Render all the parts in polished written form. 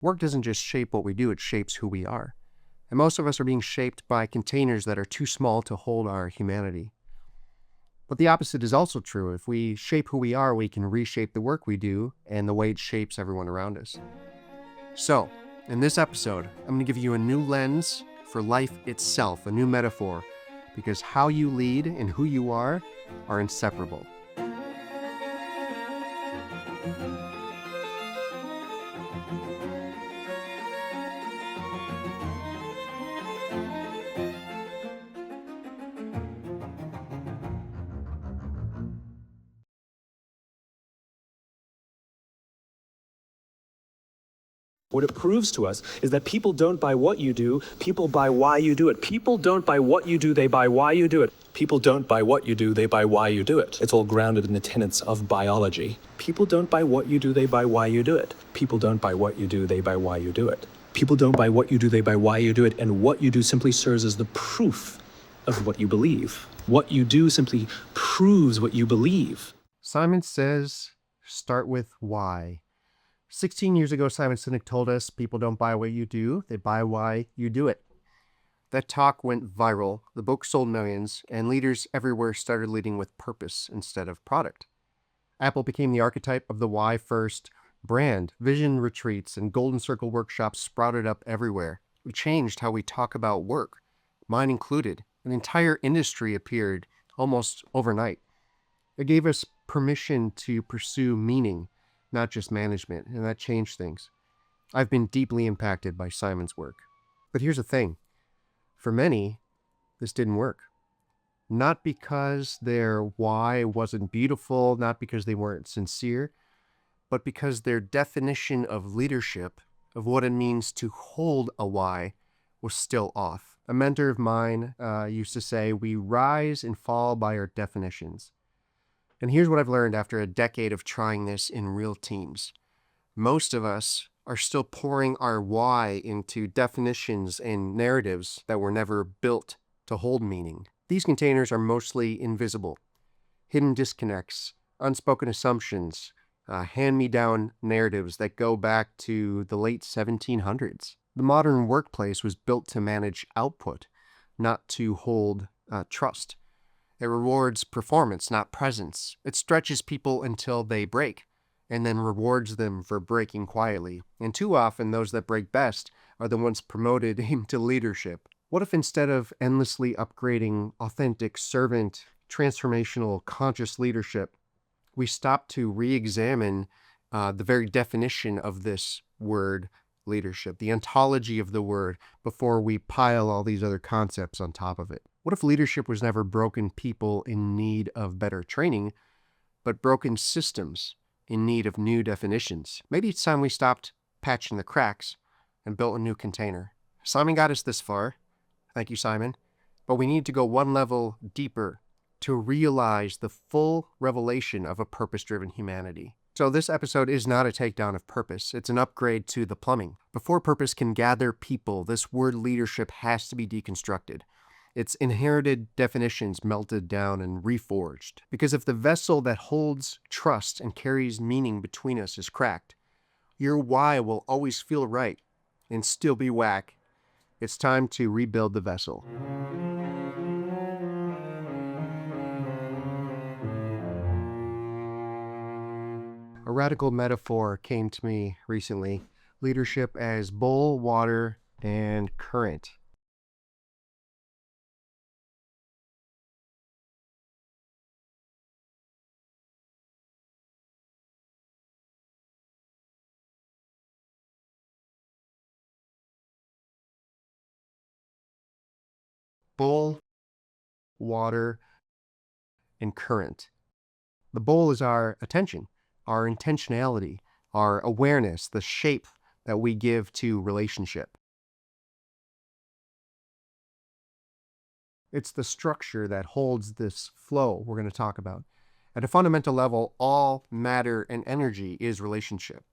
Work doesn't just shape what we do, it shapes who we are. And most of us are being shaped by containers that are too small to hold our humanity. But the opposite is also true. If we shape who we are, we can reshape the work we do and the way it shapes everyone around us. So, in this episode, I'm going to give you a new lens for life itself, a new metaphor, because how you lead and who you are inseparable. What it proves to us is that people don't buy what you do, people buy why you do it. People don't buy what you do, they buy why you do it. People don't buy what you do, they buy why you do it. It's all grounded in the tenets of biology. People don't buy what you do, they buy why you do it. People don't buy what you do, they buy why you do it. People don't buy what you do, they buy why you do it, and what you do simply serves as the proof of what you believe. What you do simply proves what you believe. Simon says, start with why. 16 years ago, Simon Sinek told us people don't buy what you do, they buy why you do it. That talk went viral, the book sold millions, and leaders everywhere started leading with purpose instead of product. Apple became the archetype of the why first brand. Vision retreats and golden circle workshops sprouted up everywhere. We changed how we talk about work, mine included. An entire industry appeared almost overnight. It gave us permission to pursue meaning, not just management, and that changed things. I've been deeply impacted by Simon's work. But here's the thing. For many, this didn't work. Not because their why wasn't beautiful, not because they weren't sincere, but because their definition of leadership, of what it means to hold a why, was still off. A mentor of mine used to say, we rise and fall by our definitions. And here's what I've learned after a decade of trying this in real teams. Most of us are still pouring our why into definitions and narratives that were never built to hold meaning. These containers are mostly invisible. Hidden disconnects, unspoken assumptions, hand-me-down narratives that go back to the late 1700s. The modern workplace was built to manage output, not to hold trust. It rewards performance, not presence. It stretches people until they break, and then rewards them for breaking quietly. And too often, those that break best are the ones promoted into leadership. What if instead of endlessly upgrading authentic, servant, transformational, conscious leadership, we stop to re-examine the very definition of this word leadership, the ontology of the word, before we pile all these other concepts on top of it? What if leadership was never broken people in need of better training, but broken systems in need of new definitions? Maybe it's time we stopped patching the cracks and built a new container. Simon got us this far. Thank you, Simon. But we need to go one level deeper to realize the full revelation of a purpose-driven humanity. So this episode is not a takedown of purpose. It's an upgrade to the plumbing. Before purpose can gather people, this word leadership has to be deconstructed. Its inherited definitions melted down and reforged. Because if the vessel that holds trust and carries meaning between us is cracked, your why will always feel right and still be whack. It's time to rebuild the vessel. A radical metaphor came to me recently. Leadership as bowl, water, and current. Bowl, water, and current. The bowl is our attention, our intentionality, our awareness, the shape that we give to relationship. It's the structure that holds this flow we're going to talk about. At a fundamental level, all matter and energy is relationship.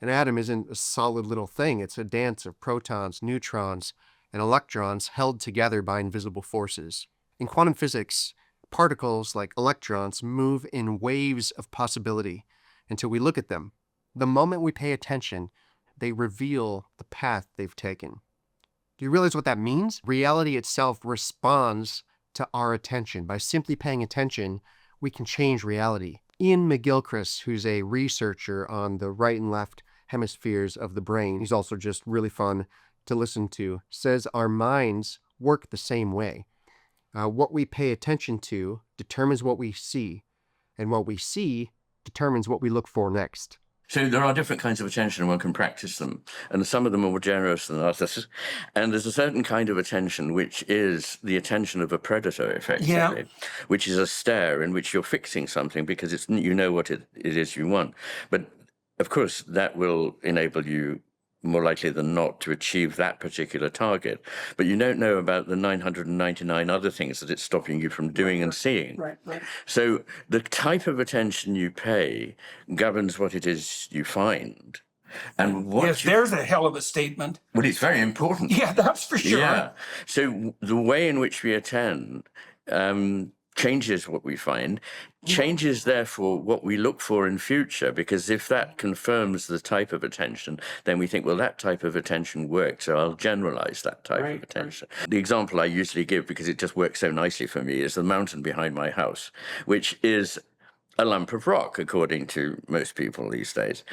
An atom isn't a solid little thing. It's a dance of protons, neutrons, and electrons held together by invisible forces. In quantum physics, particles like electrons move in waves of possibility until we look at them. The moment we pay attention, they reveal the path they've taken. Do you realize what that means? Reality itself responds to our attention. By simply paying attention, we can change reality. Ian McGilchrist, who's a researcher on the right and left hemispheres of the brain, he's also just really fun to listen to, says our minds work the same way. What we pay attention to determines what we see, and what we see determines what we look for next. So there are different kinds of attention, and one can practice them, and some of them are more generous than others. And there's a certain kind of attention which is the attention of a predator, effectively, which is a stare in which you're fixing something because it's, you know what it is you want. But of course, that will enable you more likely than not to achieve that particular target. But you don't know about the 999 other things that it's stopping you from doing and seeing. Right. So the type of attention you pay governs what it is you find. And what Yes, there's a hell of a statement. well, it's very important. Yeah, that's for sure. Yeah. So the way in which we attend changes what we find, changes therefore what we look for in future, because if that confirms the type of attention, then we think, well, that type of attention works, so I'll generalize that type of attention. The example I usually give, because it just works so nicely for me, is the mountain behind my house, which is a lump of rock, according to most people these days.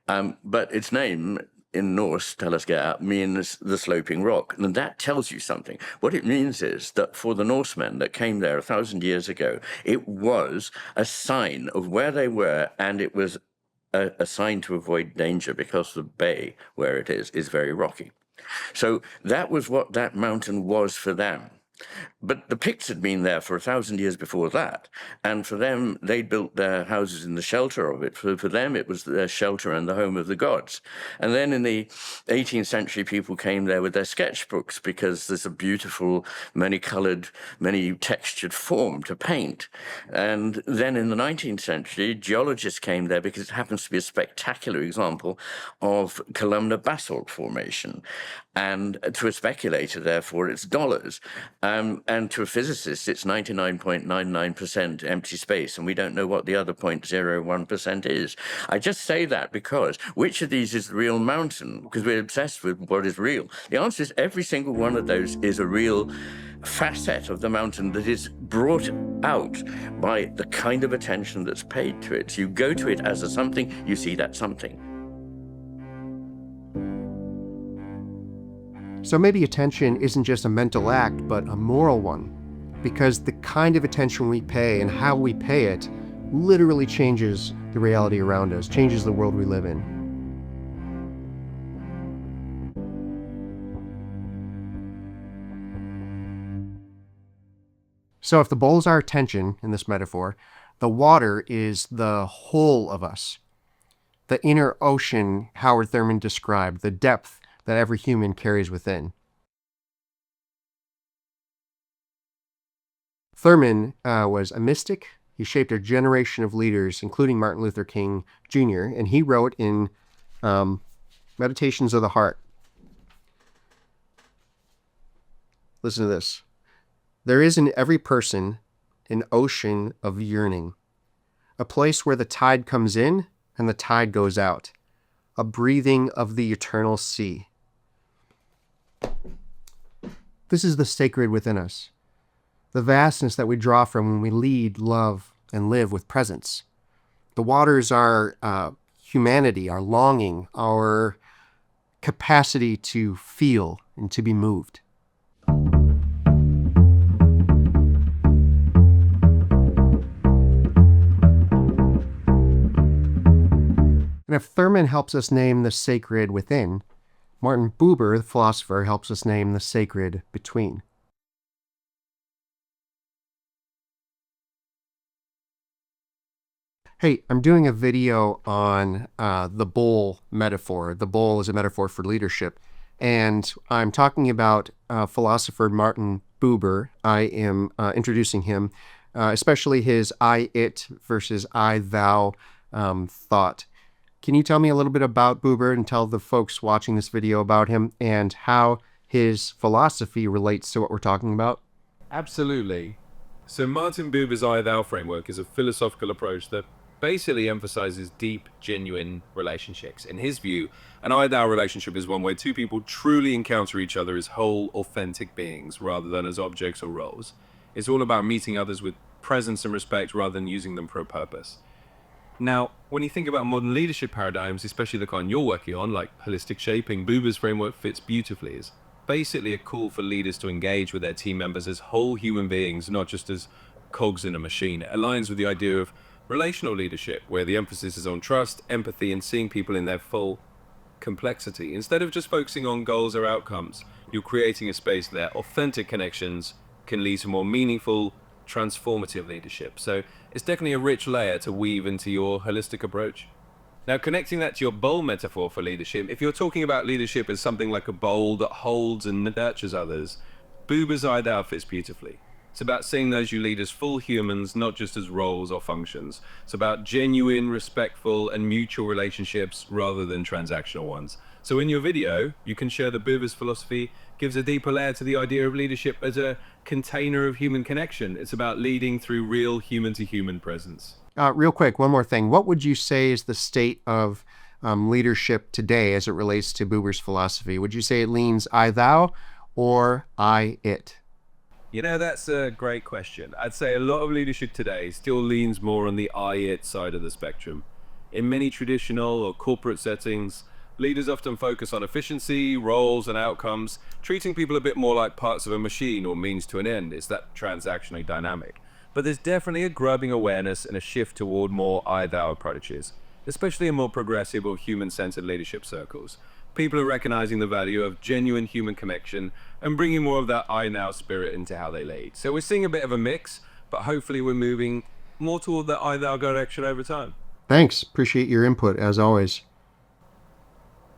But its name in Norse, Telesgea, means the sloping rock. And that tells you something. What it means is that for the Norsemen that came there 1,000 years ago, it was a sign of where they were, and it was a sign to avoid danger because the bay where it is very rocky. So that was what that mountain was for them. But the Picts had been there for 1,000 years before that, and for them, they built their houses in the shelter of it. For them, it was their shelter and the home of the gods. And then in the 18th century, people came there with their sketchbooks because there's a beautiful, many-colored, many-textured form to paint. And then in the 19th century, geologists came there because it happens to be a spectacular example of columnar basalt formation. And to a speculator, therefore, it's dollars. And to a physicist, it's 99.99% empty space, and we don't know what the other 0.01% is. I just say that because which of these is the real mountain? Because we're obsessed with what is real. The answer is every single one of those is a real facet of the mountain that is brought out by the kind of attention that's paid to it. So you go to it as a something, you see that something. So maybe attention isn't just a mental act, but a moral one, because the kind of attention we pay and how we pay it literally changes the reality around us, changes the world we live in. So if the bowl is our attention in this metaphor, the water is the whole of us. The inner ocean Howard Thurman described, the depth that every human carries within. Thurman was a mystic. He shaped a generation of leaders, including Martin Luther King Jr., and he wrote in Meditations of the Heart. Listen to this. There is in every person an ocean of yearning, a place where the tide comes in and the tide goes out, a breathing of the eternal sea. This is the sacred within us, the vastness that we draw from when we lead, love, and live with presence. The waters are humanity, our longing, our capacity to feel and to be moved. And if Thurman helps us name the sacred within, Martin Buber, the philosopher, helps us name the sacred between. Hey, I'm doing a video on the bowl metaphor. The bowl is a metaphor for leadership. And I'm talking about philosopher Martin Buber. I am introducing him, especially his I-it versus I-thou thought. Can you tell me a little bit about Buber and tell the folks watching this video about him and how his philosophy relates to what we're talking about? Absolutely. So Martin Buber's I-thou framework is a philosophical approach that basically emphasizes deep, genuine relationships. In his view, an I-thou relationship is one where two people truly encounter each other as whole, authentic beings rather than as objects or roles. It's all about meeting others with presence and respect rather than using them for a purpose. Now, when you think about modern leadership paradigms, especially the kind you're working on, like holistic shaping, Buber's framework fits beautifully. It's basically a call for leaders to engage with their team members as whole human beings, not just as cogs in a machine. It aligns with the idea of relational leadership, where the emphasis is on trust, empathy, and seeing people in their full complexity. Instead of just focusing on goals or outcomes, you're creating a space where authentic connections can lead to more meaningful, transformative leadership. So it's definitely a rich layer to weave into your holistic approach. Now, connecting that to your bowl metaphor for leadership, if you're talking about leadership as something like a bowl that holds and nurtures others, Buber's Idea fits beautifully. It's about seeing those you lead as full humans, not just as roles or functions. It's about genuine, respectful, and mutual relationships rather than transactional ones. So in your video, you can share that Buber's philosophy gives a deeper layer to the idea of leadership as a container of human connection. It's about leading through real human-to-human presence. Real quick, one more thing. What would you say is the state of leadership today as it relates to Buber's philosophy? Would you say it leans I-thou or I-it? You know, that's a great question. I'd say a lot of leadership today still leans more on the I-it side of the spectrum. In many traditional or corporate settings, leaders often focus on efficiency, roles, and outcomes, treating people a bit more like parts of a machine or means to an end. It's that transactionally dynamic. But there's definitely a growing awareness and a shift toward more I-thou approaches, especially in more progressive or human-centered leadership circles. People are recognizing the value of genuine human connection and bringing more of that I-now spirit into how they lead. So we're seeing a bit of a mix, but hopefully we're moving more toward that I-thou direction over time. Thanks. Appreciate your input, as always.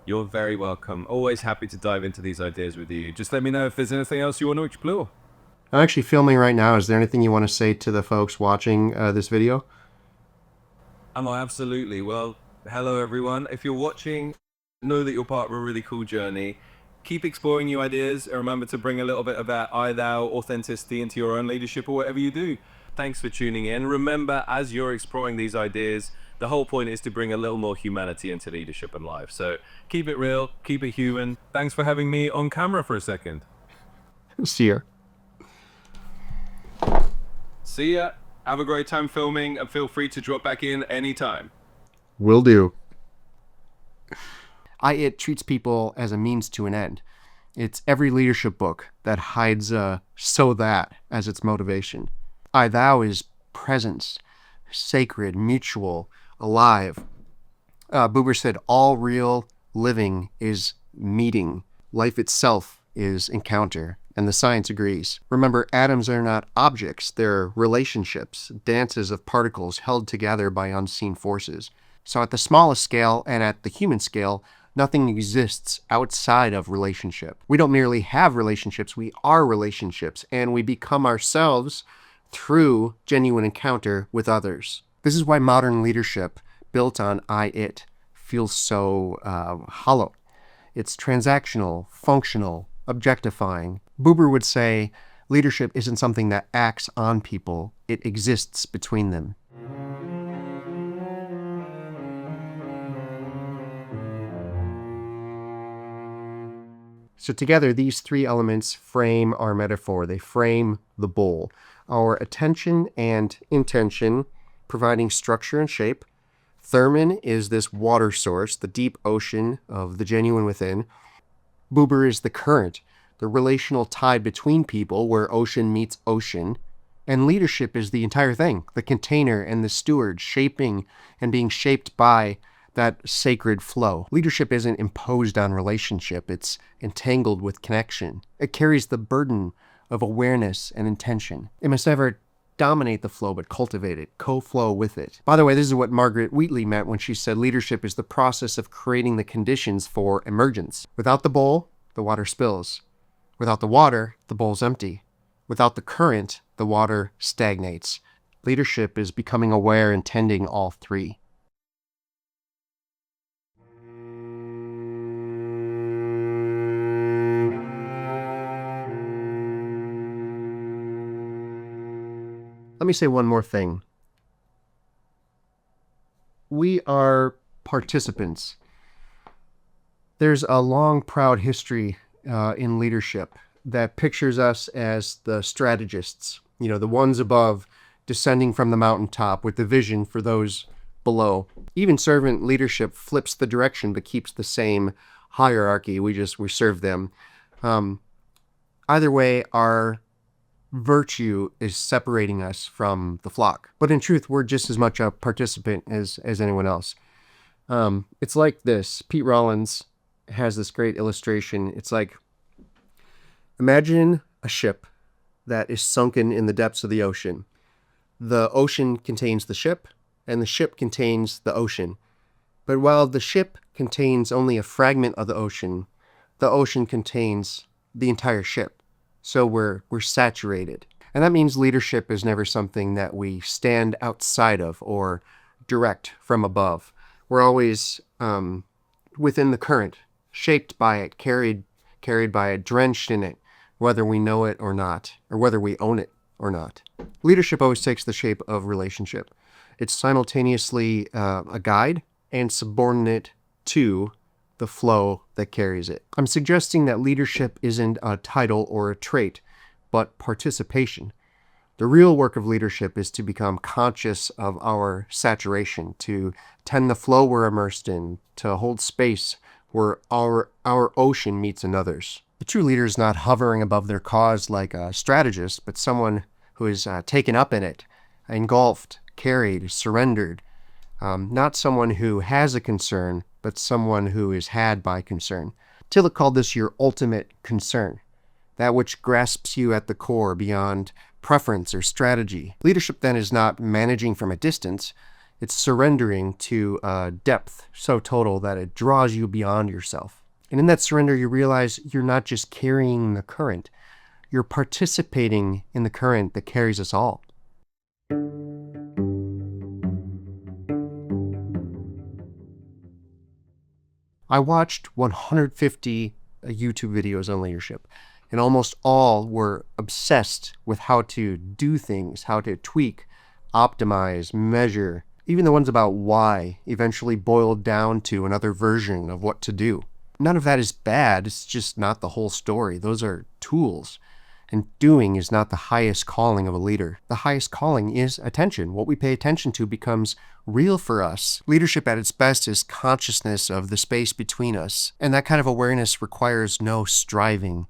You're very welcome. Always happy to dive into these ideas with you. Just let me know if there's anything else you want to explore. I'm actually filming right now. Is there anything you want to say to the folks watching this video? Oh, absolutely. Well, hello everyone. If you're watching, know that you're part of a really cool journey. Keep exploring new ideas and remember to bring a little bit of that I-thou authenticity into your own leadership or whatever you do. Thanks for tuning in. Remember, as you're exploring these ideas, the whole point is to bring a little more humanity into leadership and life. So keep it real, keep it human. Thanks for having me on camera for a second. See ya. See ya. Have a great time filming and feel free to drop back in anytime. Will do. I-it treats people as a means to an end. It's every leadership book that hides so that as its motivation. I-thou is presence, sacred, mutual, alive. Buber said all real living is meeting. Life itself is encounter, and the science agrees. Remember, atoms are not objects, they're relationships, dances of particles held together by unseen forces. So at the smallest scale and at the human scale, nothing exists outside of relationship. We don't merely have relationships, we are relationships, and we become ourselves through genuine encounter with others. This is why modern leadership, built on I-it, feels so hollow. It's transactional, functional, objectifying. Buber would say, leadership isn't something that acts on people, it exists between them. So together, these three elements frame our metaphor. They frame the bowl. Our attention and intention, providing structure and shape. Thurman is this water source, the deep ocean of the genuine within. Buber is the current, the relational tide between people where ocean meets ocean. And leadership is the entire thing, the container and the steward, shaping and being shaped by that sacred flow. Leadership isn't imposed on relationship, it's entangled with connection. It carries the burden of awareness and intention. It must never dominate the flow, but cultivate it, co-flow with it. By the way, this is what Margaret Wheatley meant when she said leadership is the process of creating the conditions for emergence. Without the bowl, the water spills. Without the water, the bowl's empty. Without the current, the water stagnates. Leadership is becoming aware and tending all three. Let me say one more thing. We are participants. There's a long, proud history in leadership that pictures us as the strategists, the ones above descending from the mountaintop with the vision for those below. Even servant leadership flips the direction but keeps the same hierarchy. We serve them. Either way, our virtue is separating us from the flock. But in truth, we're just as much a participant as anyone else. It's like this. Pete Rollins has this great illustration. It's like, imagine a ship that is sunken in the depths of the ocean. The ocean contains the ship, and the ship contains the ocean. But while the ship contains only a fragment of the ocean contains the entire ship. So we're saturated. And that means leadership is never something that we stand outside of or direct from above. We're always within the current, shaped by it, carried by it, drenched in it, whether we know it or not, or whether we own it or not. Leadership always takes the shape of relationship. It's simultaneously a guide and subordinate to the flow that carries it. I'm suggesting that leadership isn't a title or a trait, but participation. The real work of leadership is to become conscious of our saturation, to tend the flow we're immersed in, to hold space where our ocean meets another's. The true leader is not hovering above their cause like a strategist, but someone who is taken up in it, engulfed, carried, surrendered. Not someone who has a concern, but someone who is had by concern. Tillich called this your ultimate concern, that which grasps you at the core beyond preference or strategy. Leadership then is not managing from a distance, it's surrendering to a depth so total that it draws you beyond yourself. And in that surrender, you realize you're not just carrying the current, you're participating in the current that carries us all. I watched 150 YouTube videos on leadership, and almost all were obsessed with how to do things, how to tweak, optimize, measure. Even the ones about why eventually boiled down to another version of what to do. None of that is bad, it's just not the whole story. Those are tools. And doing is not the highest calling of a leader. The highest calling is attention. What we pay attention to becomes real for us. Leadership at its best is consciousness of the space between us. And that kind of awareness requires no striving,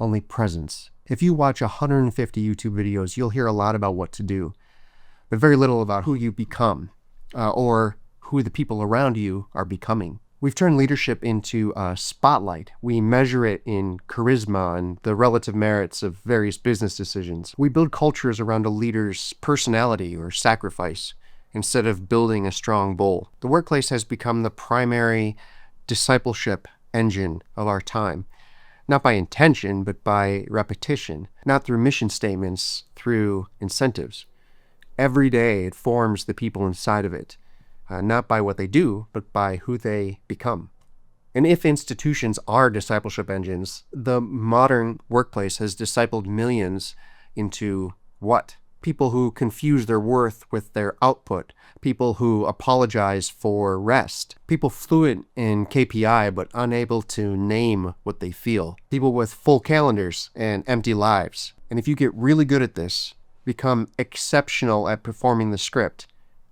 only presence. If you watch 150 YouTube videos, you'll hear a lot about what to do, but very little about who you become, or who the people around you are becoming. We've turned leadership into a spotlight. We measure it in charisma and the relative merits of various business decisions. We build cultures around a leader's personality or sacrifice instead of building a strong bull. The workplace has become the primary discipleship engine of our time. Not by intention, but by repetition. Not through mission statements, through incentives. Every day it forms the people inside of it. Not by what they do, but by who they become. And if institutions are discipleship engines, the modern workplace has discipled millions into what? People who confuse their worth with their output. People who apologize for rest. People fluent in KPI but unable to name what they feel. People with full calendars and empty lives. And if you get really good at this, become exceptional at performing the script,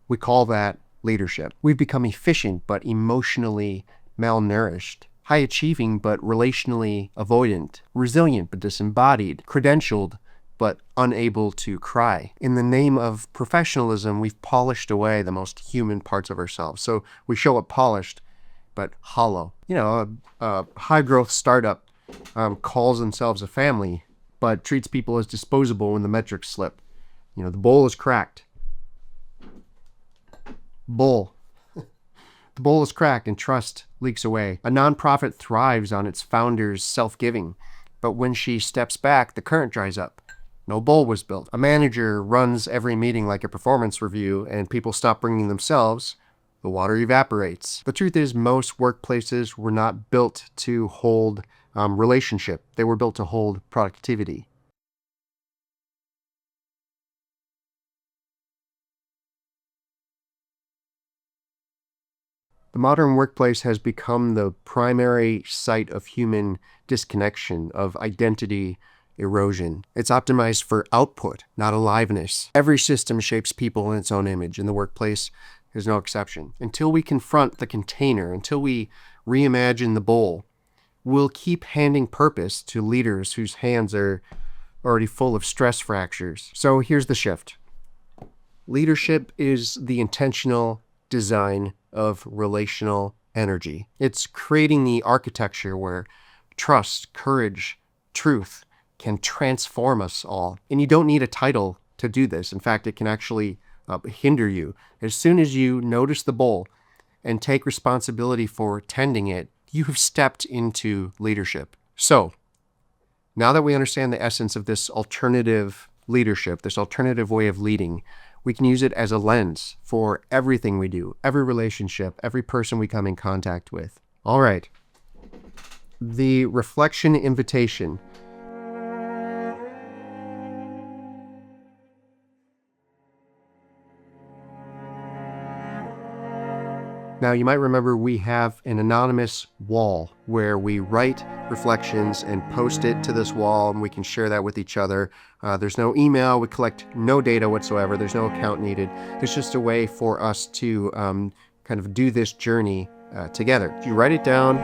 we call that leadership. We've become efficient but emotionally malnourished, high achieving but relationally avoidant, resilient but disembodied, credentialed but unable to cry. In the name of professionalism, we've polished away the most human parts of ourselves. So we show up polished but hollow. A high growth startup calls themselves a family but treats people as disposable when the metrics slip. The bowl is cracked. Bowl. The bowl is cracked and trust leaks away. A nonprofit thrives on its founder's self-giving, but when she steps back, the current dries up. No bowl was built. A manager runs every meeting like a performance review, and people stop bringing themselves. The water evaporates. The truth is, most workplaces were not built to hold relationship. They were built to hold productivity. The modern workplace has become the primary site of human disconnection, of identity erosion. It's optimized for output, not aliveness. Every system shapes people in its own image, and the workplace is no exception. Until we confront the container, until we reimagine the bowl, we'll keep handing purpose to leaders whose hands are already full of stress fractures. So here's the shift. Leadership is the intentional design of relational energy. It's creating the architecture where trust, courage, truth can transform us all. And you don't need a title to do this. In fact, it can actually hinder you. As soon as you notice the bowl and take responsibility for tending it, you have stepped into leadership. So, now that we understand the essence of this alternative leadership, this alternative way of leading, we can use it as a lens for everything we do, every relationship, every person we come in contact with. All right. The reflection invitation. Now, you might remember we have an anonymous wall where we write reflections and post it to this wall, and we can share that with each other. There's no email. We collect no data whatsoever. There's no account needed. It's just a way for us to kind of do this journey together. You write it down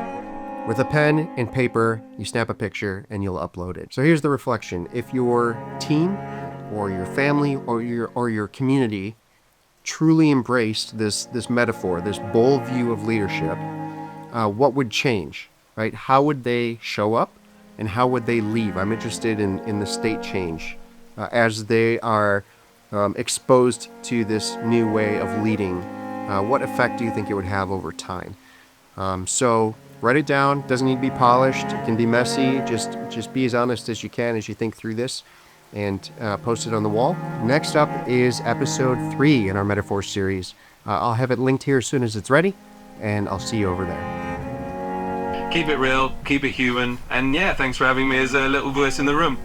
with a pen and paper, you snap a picture, and you'll upload it. So here's the reflection. If your team or your family or your community truly embraced this metaphor, this bold view of leadership, what would change, right? How would they show up and how would they leave? I'm interested in the state change as they are exposed to this new way of leading. What effect do you think it would have over time? So write it down. Doesn't need to be polished. It can be messy. Just be as honest as you can as you think through this, and post it on the wall. Next up is episode 3 in our Metaphor series. I'll have it linked here as soon as it's ready, and I'll see you over there. Keep it real, keep it human, and yeah, thanks for having me as a little voice in the room.